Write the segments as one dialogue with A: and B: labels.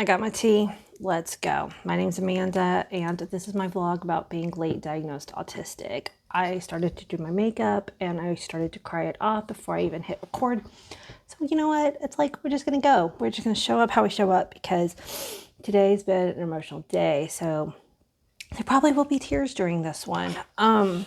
A: I got my tea. Let's go. My name's Amanda, and this is my vlog about being late diagnosed autistic. I started to do my makeup, and I started to cry it off before I even hit record. So you know what? It's like we're just gonna go. We're just gonna show up how we show up because today's been an emotional day. So there probably will be tears during this one. I'm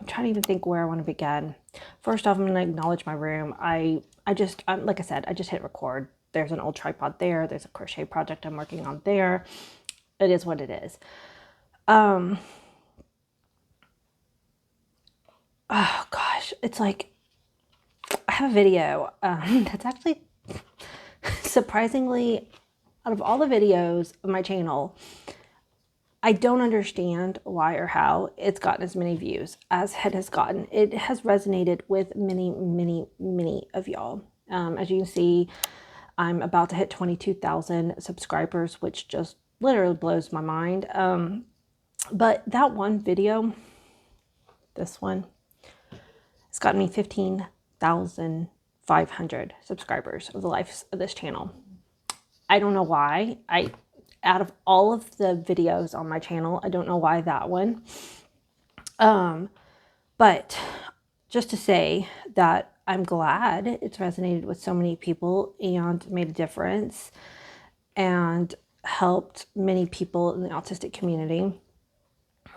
A: trying to even think where I want to begin. First off, I'm going to acknowledge my room. Like I said, I just hit record. There's an old tripod there. There's a crochet project I'm working on there. It is what it is. Oh gosh, it's like I have a video that's actually surprisingly, out of all the videos of my channel, I don't understand why or how it's gotten as many views as it has gotten. It has resonated with many, many, many of y'all. As you can see, I'm about to hit 22,000 subscribers, which just literally blows my mind. But that one video, this one, it's gotten me 15,500 subscribers of the life of this channel. I don't know why. Out of all of the videos on my channel, I don't know why that one. But just to say that I'm glad it's resonated with so many people and made a difference and helped many people in the autistic community.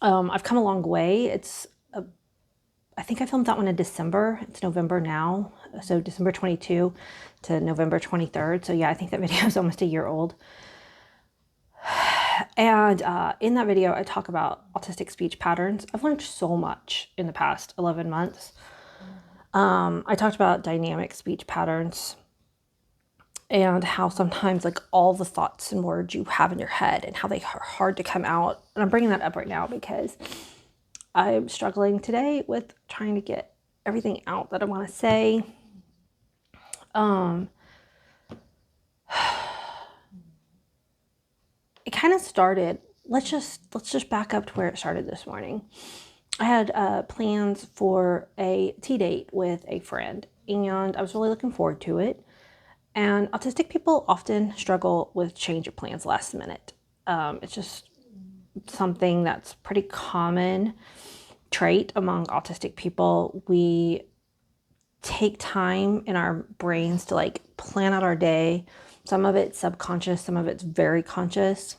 A: I've come a long way. I think I filmed that one in December. It's November now. So December 22 to November 23rd. So yeah, I think that video is almost a year old. And in that video, I talk about autistic speech patterns. I've learned so much in the past 11 months. I talked about dynamic speech patterns and how sometimes like all the thoughts and words you have in your head and how they are hard to come out. And I'm bringing that up right now because I'm struggling today with trying to get everything out that I want to say. It kind of started, let's just back up to where it started this morning. I had plans for a tea date with a friend, and I was really looking forward to it. And autistic people often struggle with change of plans last minute. It's just something that's pretty common trait among autistic people. We take time in our brains to like plan out our day. Some of it's subconscious, some of it's very conscious.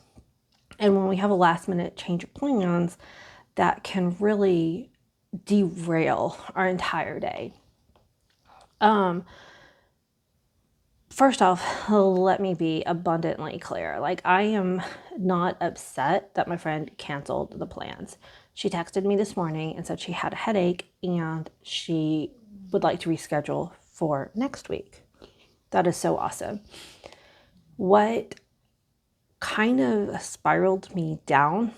A: And when we have a last minute change of plans, that can really derail our entire day. First off, let me be abundantly clear. Like, I am not upset that my friend canceled the plans. She texted me this morning and said she had a headache and she would like to reschedule for next week. That is so awesome. What kind of spiraled me down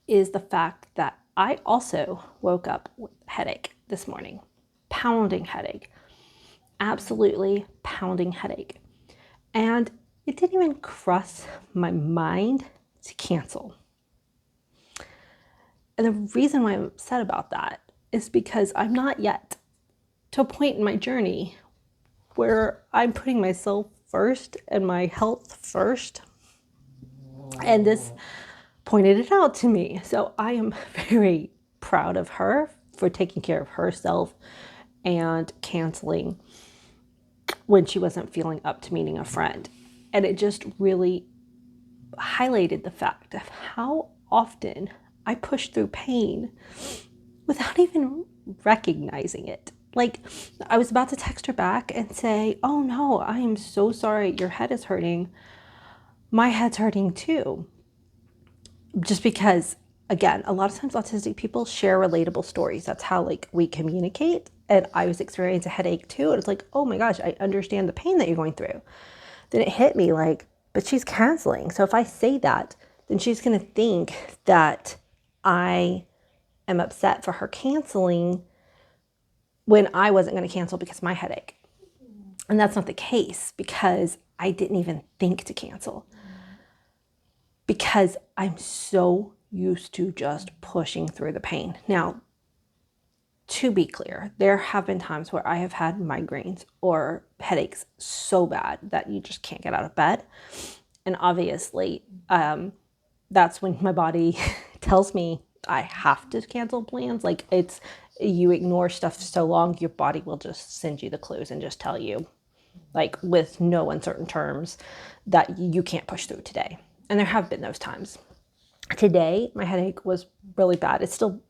A: is the fact that I also woke up with a headache this morning. Pounding headache. Absolutely pounding headache. And it didn't even cross my mind to cancel. And the reason why I'm upset about that is because I'm not yet to a point in my journey where I'm putting myself first and my health first. And this pointed it out to me. So I am very proud of her for taking care of herself and canceling when she wasn't feeling up to meeting a friend. And it just really highlighted the fact of how often I push through pain without even recognizing it. Like, I was about to text her back and say, oh no, I am so sorry your head is hurting. My head's hurting too. Just because, again, a lot of times autistic people share relatable stories. That's how like we communicate. And I was experiencing a headache too. And it's like, oh my gosh, I understand the pain that you're going through. Then it hit me like, but she's canceling. So if I say that, then she's going to think that I am upset for her canceling when I wasn't going to cancel because of my headache. And that's not the case because I didn't even think to cancel. Because I'm so used to just pushing through the pain. Now, to be clear, there have been times where I have had migraines or headaches so bad that you just can't get out of bed. And obviously, that's when my body tells me I have to cancel plans. Like, it's, you ignore stuff so long, your body will just send you the clues and just tell you, like, with no uncertain terms, that you can't push through today. And there have been those times. Today, my headache was really bad. It's still,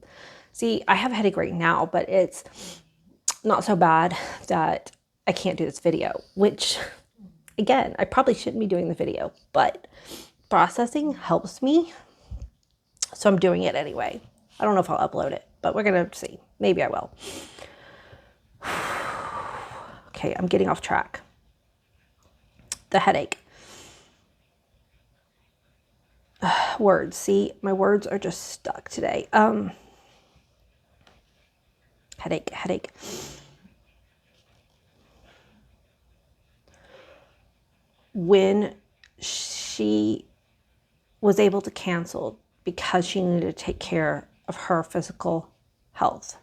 A: see, I have a headache right now, but it's not so bad that I can't do this video, which, again, I probably shouldn't be doing the video, but processing helps me. So I'm doing it anyway. I don't know if I'll upload it, but we're going to see. Maybe I will. Okay, I'm getting off track. The headache. Words. See, my words are just stuck today. Headache. When she was able to cancel because she needed to take care of her physical health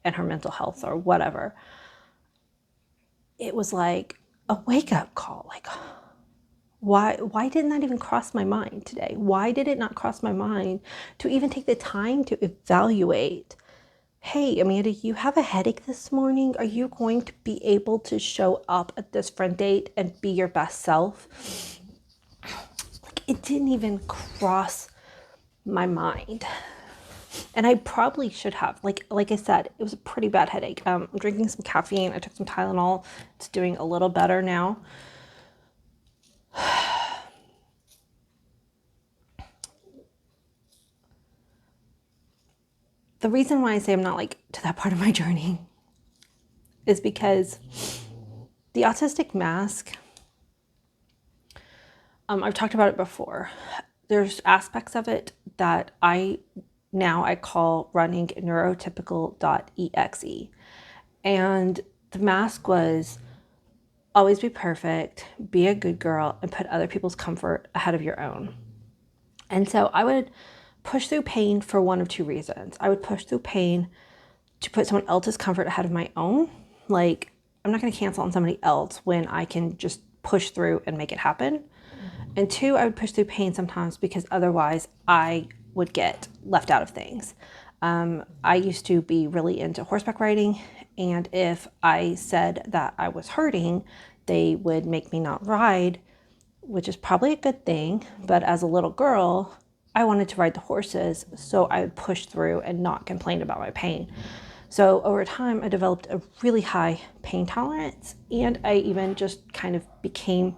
A: and her mental health or whatever, it was like a wake-up call. Like, why didn't that even cross my mind today? Why did it not cross my mind to even take the time to evaluate, hey, Amanda, you have a headache this morning. Are you going to be able to show up at this friend date and be your best self? Like, it didn't even cross my mind. And I probably should have. Like I said, it was a pretty bad headache. I'm drinking some caffeine. I took some Tylenol. It's doing a little better now. The reason why I say I'm not like to that part of my journey is because the autistic mask, I've talked about it before. There's aspects of it that I call running neurotypical.exe. And the mask was always be perfect, be a good girl, and put other people's comfort ahead of your own. And so I would push through pain for one of two reasons. I would push through pain to put someone else's comfort ahead of my own. Like, I'm not going to cancel on somebody else when I can just push through and make it happen. And two, I would push through pain sometimes because otherwise I would get left out of things. I used to be really into horseback riding, and if I said that I was hurting, they would make me not ride, which is probably a good thing. But as a little girl, I wanted to ride the horses, so I would push through and not complain about my pain. So over time, I developed a really high pain tolerance, and I even just kind of became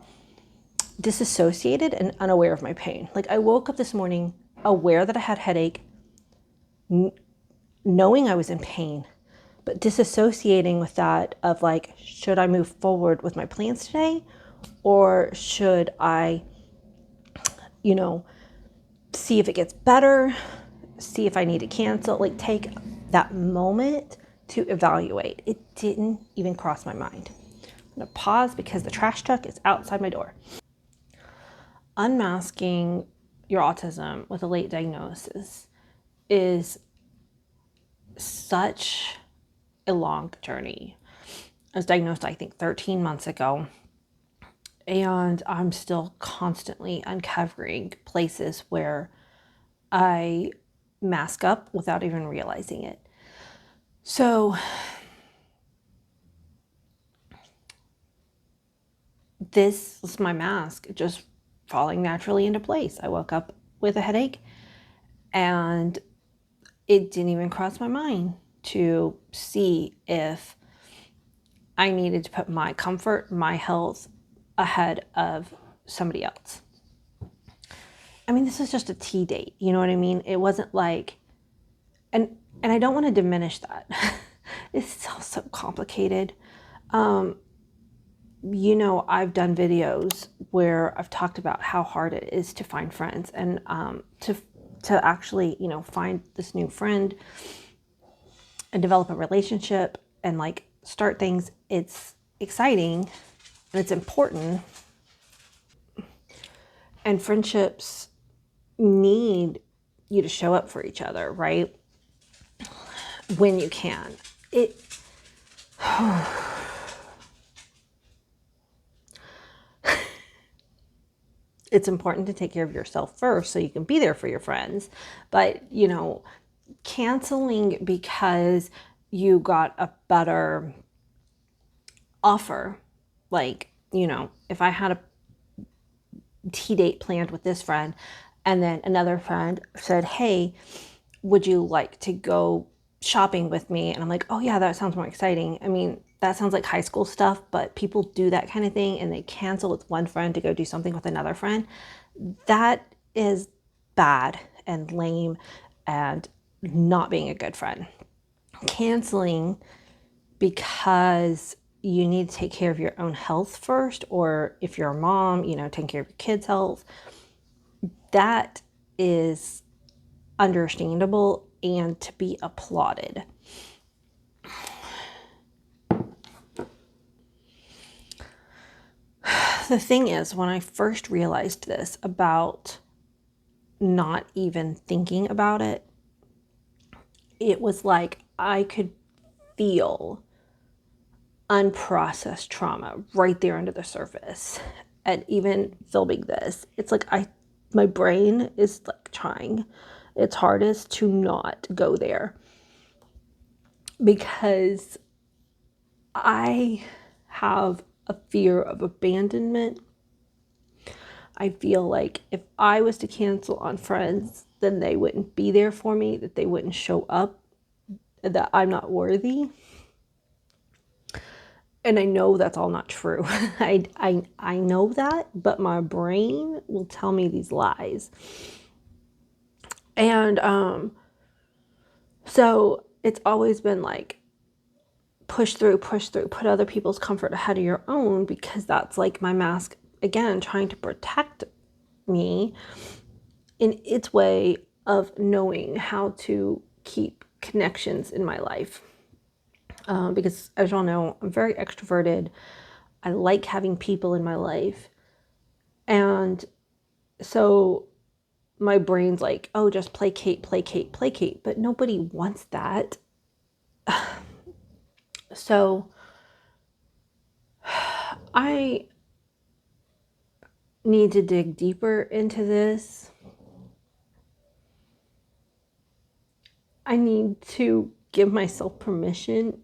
A: disassociated and unaware of my pain. Like, I woke up this morning aware that I had a headache, knowing I was in pain, but disassociating with that of like, should I move forward with my plans today? Or should I, see if it gets better, see if I need to cancel, like take that moment to evaluate. It didn't even cross my mind. I'm gonna pause because the trash truck is outside my door. Unmasking your autism with a late diagnosis is such a long journey. I was diagnosed, I think, 13 months ago, and I'm still constantly uncovering places where I mask up without even realizing it. So this was my mask just falling naturally into place. I woke up with a headache, and it didn't even cross my mind to see if I needed to put my comfort, my health ahead of somebody else. I mean, this is just a tea date, you know what I mean? It wasn't like, and I don't want to diminish that. It's all so complicated. I've done videos where I've talked about how hard it is to find friends, and to actually, find this new friend and develop a relationship and like start things. It's exciting and it's important. And friendships need you to show up for each other, right? When you can. it it's important to take care of yourself first so you can be there for your friends. But, canceling because you got a better offer, like, if I had a tea date planned with this friend and then another friend said, hey, would you like to go shopping with me? And I'm like, oh yeah, that sounds more exciting. I mean, that sounds like high school stuff, but people do that kind of thing and they cancel with one friend to go do something with another friend. That is bad and lame and not being a good friend. Canceling because you need to take care of your own health first, or if you're a mom, taking care of your kids' health, that is understandable and to be applauded. The thing is, when I first realized this about not even thinking about it, it was like I could feel unprocessed trauma right there under the surface. And even filming this, it's like my brain is like trying its hardest to not go there, because I have a fear of abandonment. I feel like if I was to cancel on friends, then they wouldn't be there for me, that they wouldn't show up, that I'm not worthy. And I know that's all not true. I know that, but my brain will tell me these lies. And so it's always been like, push through, put other people's comfort ahead of your own, because that's like my mask, again, trying to protect me in its way of knowing how to keep connections in my life. Because as y'all know, I'm very extroverted. I like having people in my life. And so my brain's like, oh, just placate, placate, placate. But nobody wants that. So I need to dig deeper into this. I need to give myself permission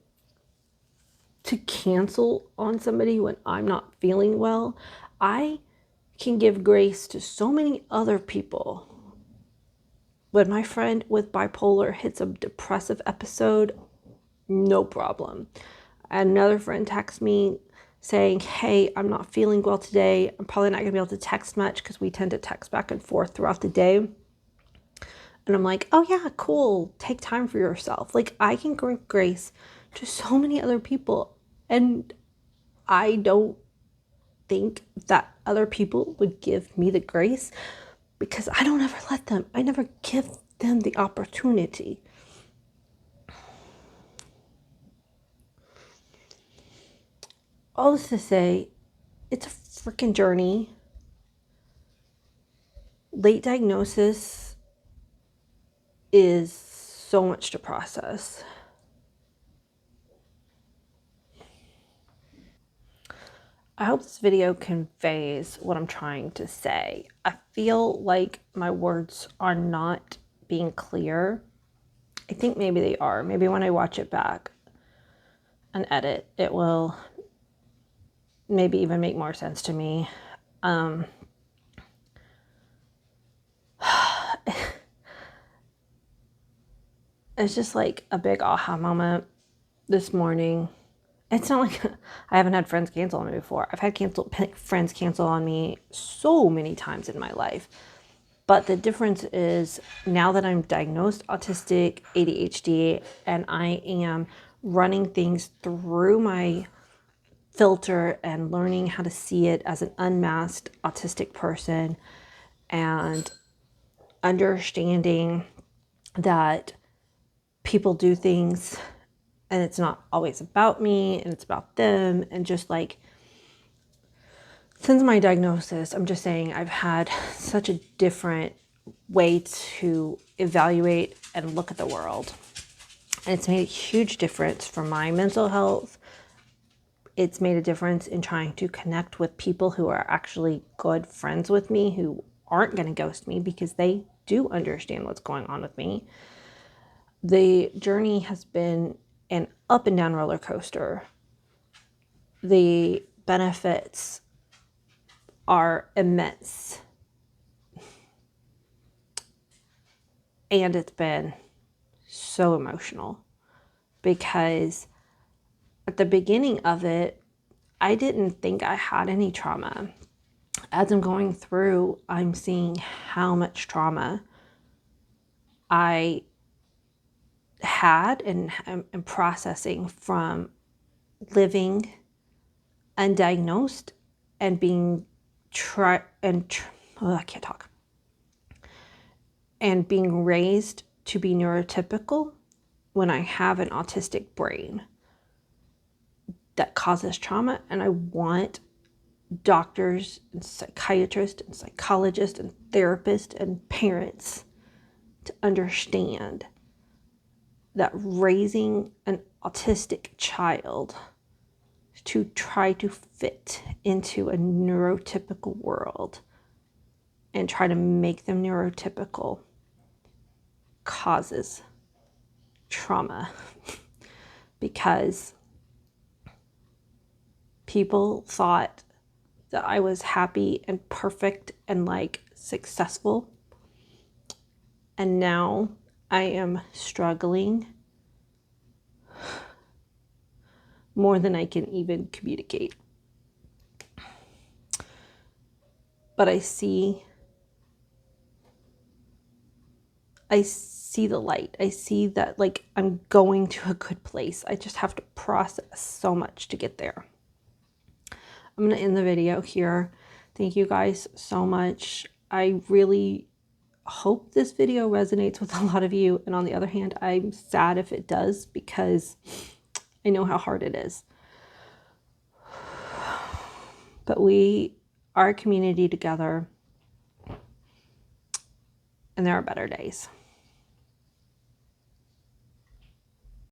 A: to cancel on somebody when I'm not feeling well. I can give grace to so many other people. When my friend with bipolar hits a depressive episode, no problem. Another friend texts me saying, hey, I'm not feeling well today. I'm probably not going to be able to text much because we tend to text back and forth throughout the day. And I'm like, oh yeah, cool. Take time for yourself. Like, I can give grace to so many other people. And I don't think that other people would give me the grace, because I don't ever let them. I never give them the opportunity. All this to say, it's a freaking journey. Late diagnosis is so much to process. I hope this video conveys what I'm trying to say. I feel like my words are not being clear. I think maybe they are. Maybe when I watch it back and edit, it will maybe even make more sense to me. It's just like a big aha moment this morning. It's not like I haven't had friends cancel on me before. I've had friends cancel on me so many times in my life. But the difference is, now that I'm diagnosed autistic, ADHD, and I am running things through my filter and learning how to see it as an unmasked autistic person, and understanding that people do things and it's not always about me and it's about them. And just like, since my diagnosis, I'm just saying I've had such a different way to evaluate and look at the world. And it's made a huge difference for my mental health. It's made a difference in trying to connect with people who are actually good friends with me, who aren't going to ghost me because they do understand what's going on with me. The journey has been an up and down roller coaster. The benefits are immense. And it's been so emotional because at the beginning of it, I didn't think I had any trauma. As I'm going through, I'm seeing how much trauma I had and am processing from living undiagnosed and being I can't talk. And being raised to be neurotypical when I have an autistic brain that causes trauma. And I want doctors and psychiatrists and psychologists and therapists and parents to understand that raising an autistic child to try to fit into a neurotypical world and try to make them neurotypical causes trauma because people thought that I was happy and perfect and like successful. And now I am struggling more than I can even communicate. But I see the light. I see that like I'm going to a good place. I just have to process so much to get there. I'm going to end the video here. Thank you guys so much. I really hope this video resonates with a lot of you. And on the other hand, I'm sad if it does because I know how hard it is. But we are a community together and there are better days.